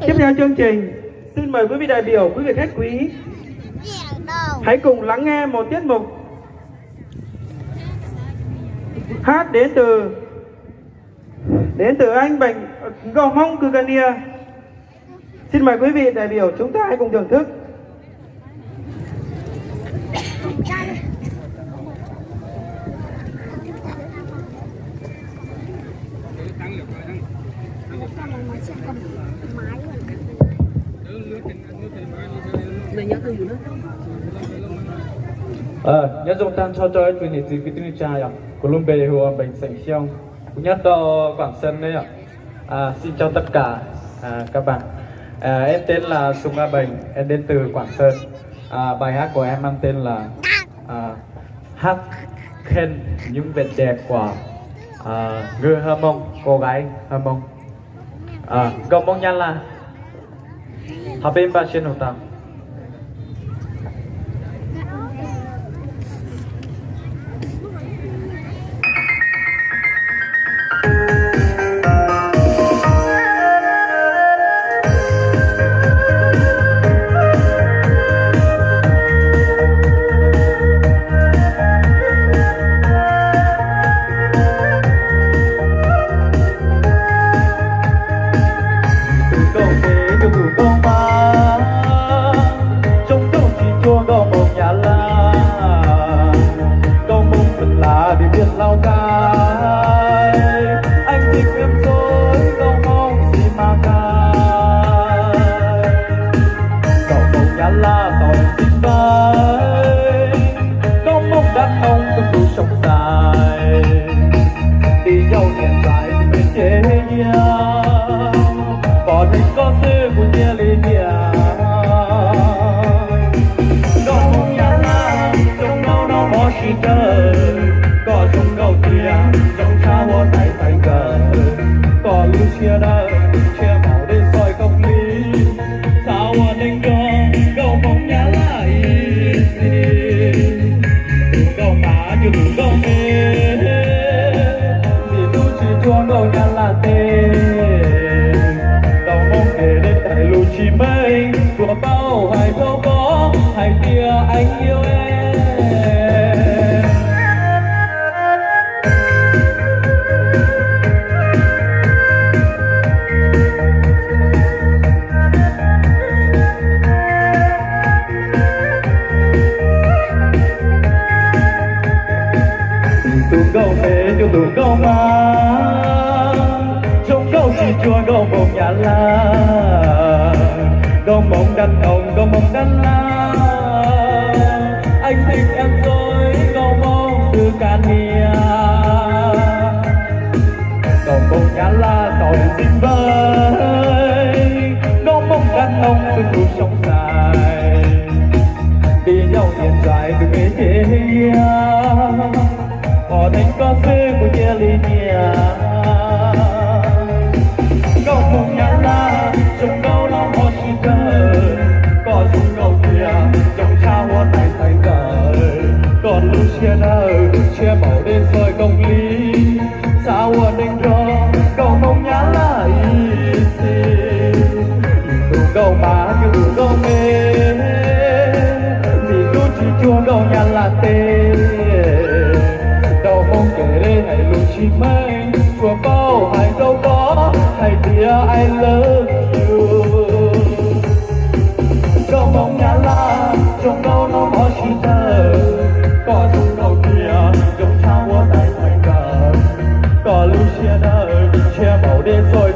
Tiếp theo chương trình, xin mời quý vị đại biểu, quý vị khách quý hãy cùng lắng nghe một tiết mục hát đến từ anh Bệnh Gò Mông Cư-ca-nia. Xin mời quý vị đại biểu chúng ta hãy cùng thưởng thức. Nhớ dùng tan cho ấy truyền hình gì cái tin trai à, Colombia hồ bệnh sành xiong, nhất đó Quảng Sơn đấy ạ. Xin chào tất cả các bạn. Em tên là Sùng A Bệnh, em đến từ Quảng Sơn. Bài hát của em mang tên là hát khen những vẻ đẹp của người Hơ Mông, cô gái Hơ Mông. Gò Mông Nha La, Habib Bashin Hota. Gò Mông Nha La, Gò Mông đàn ông, Gò Mông đàn la. Anh thích em rồi, Gò Mông Cư-ca-nia. Gò Mông Nha La tỏi xinh vơi, Gò Mông đàn ông từng cuộc sống dài. Đi nhau hiện dài từ ngày chế họ đánh có xưa của nhà ly nhà. Gò Mông Nha La trong câu nó có chỉ cờ, có trong câu kia trong trao hoa tay tay cờ. Còn lưu chia nở chia màu đến rồi công lý sao hoa đánh đó Gò Mông Nha La easy đủ câu má như đủ câu mê vì lúc chỉ chua Gò Nha La tê Gò Mông kể lên hãy lưu chi mây chùa bao hay đâu có hay dear I love you. Gò Mông Nha La trong câu nó có chỉ thơ, có trong câu kia trong trao hoa tay tay cờ. Có lưu chia nở chia màu đến rồi